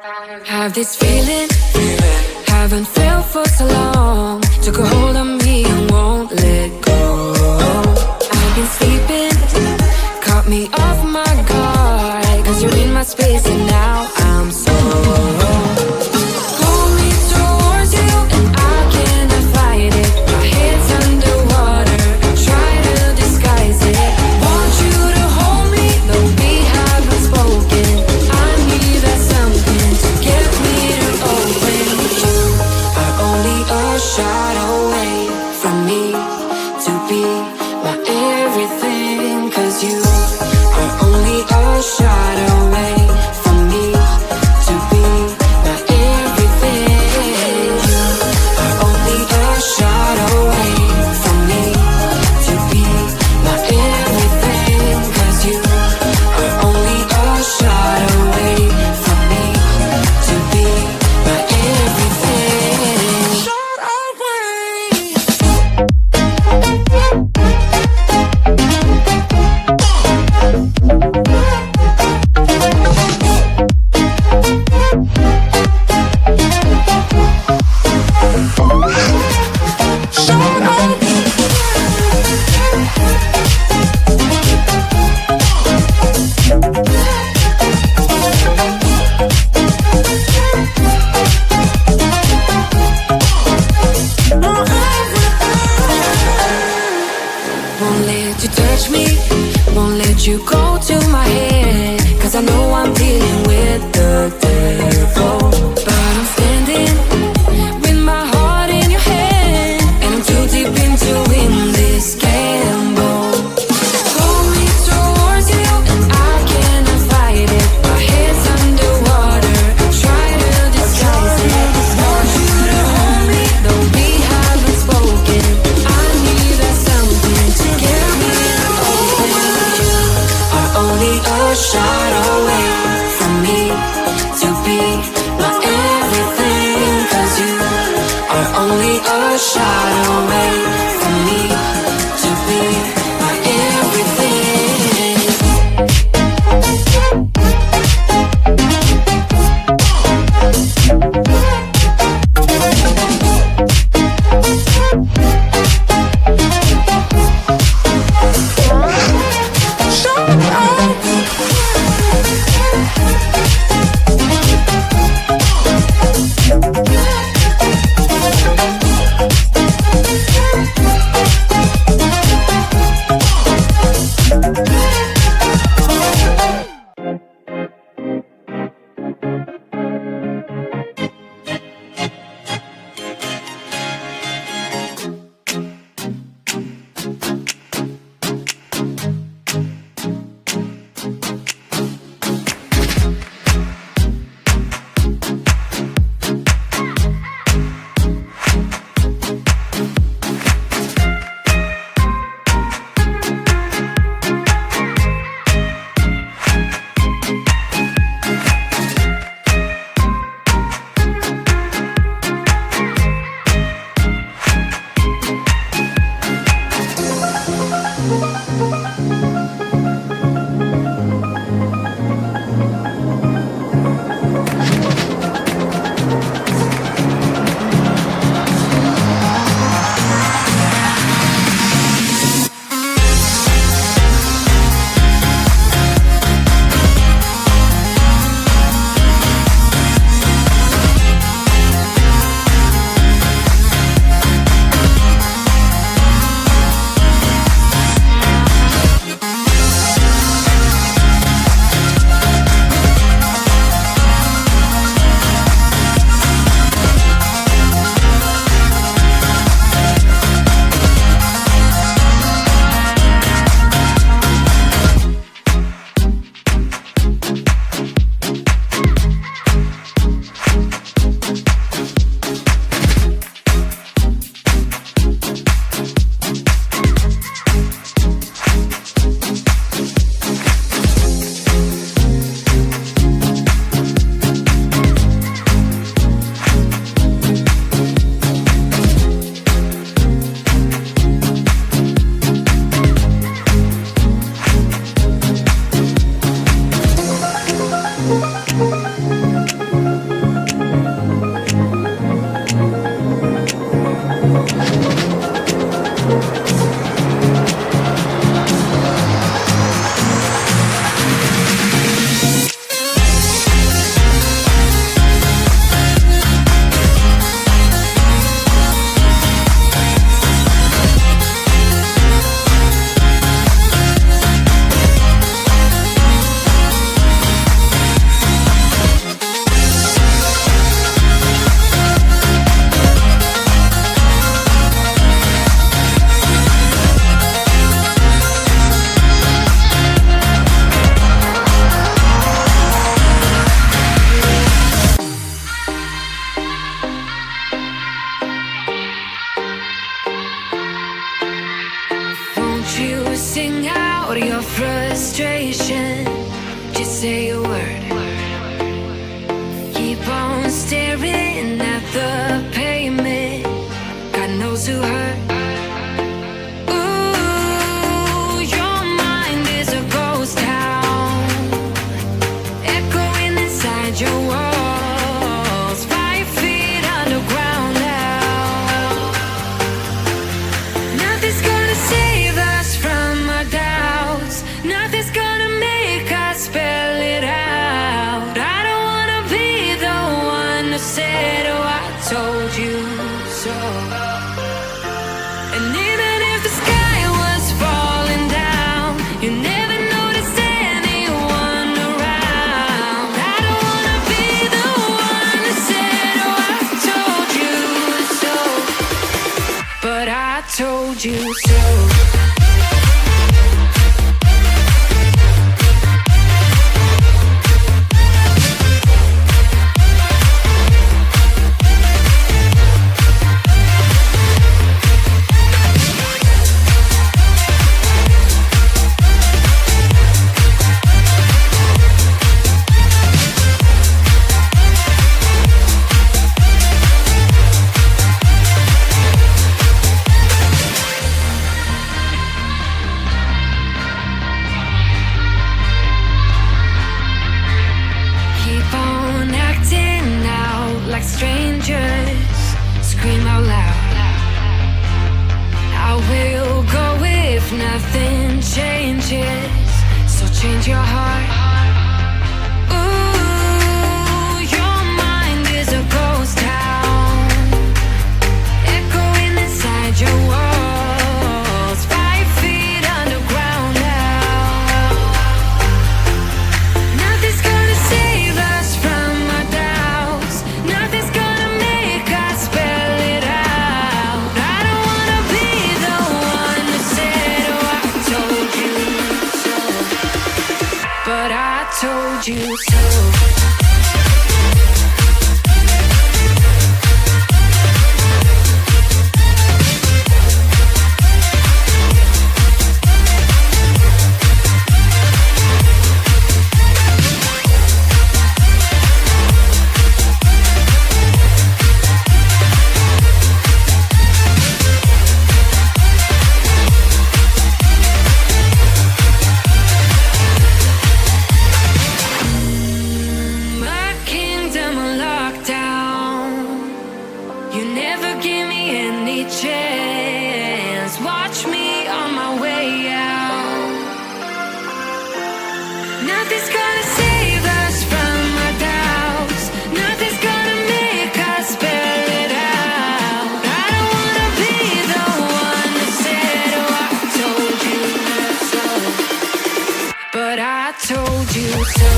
Have this feeling, haven't felt for so long. Took a hold of me and won't let go. I've been sleeping, caught me off my guard. Cause you're in my space and now I'm so pull me towards you and I cannot fight it. My head's underwater, try to disguise it. Want you to hold me, though we haven't spoken. I need that something to get me to open. You are only a shot away from me to be my everything. Cause you are only a shot away from me to be my everything. You are only a shot away from me to be my everything. Cause you are only a shot away from me to be my everything. Shot away. Won't let you touch me, won't let you go to my head. Cause I know I'm dealing with the devil. But I'm standing with my heart in your hand, and I'm too deep into in this gamble. Pull me towards you and I cannot fight it. My head's underwater, try to disguise it. Want you to hold me, though we haven't spoken. I need that something to get me to open. You are only a shot away from me to be my everything. Cause you are only a shot away from me to be my everything. staring at the pavement. God knows who hurt. Ooh, your mind is a ghost town, echoing inside your walls, 5 feet underground now. Nothing's gonna save us from our doubts. Nothing's gonna make us spell it out. I don't wanna be the one who said, oh, I told you so. And even if the sky was falling down, you never noticed anyone around. I don't wanna be the one who said, oh, I told you so. But I told you so. Keep on acting out like strangers. Scream out loud. I will go if nothing changes. So change your heart. Ooh, your mind is a ghost town, echoing inside your walls, 5 feet underground now. Nothing's gonna save us from our doubts. Nothing's gonna make us spell it out. I don't wanna be the one who said, oh, I told you so. But I told you so. My kingdom on lockdown. You never give me any chance. Watch me on my way out. Nothing's gonna save us from our doubts. Nothing's gonna make us spell it out. I don't wanna be the one who said, oh, I told you so. But I told you so.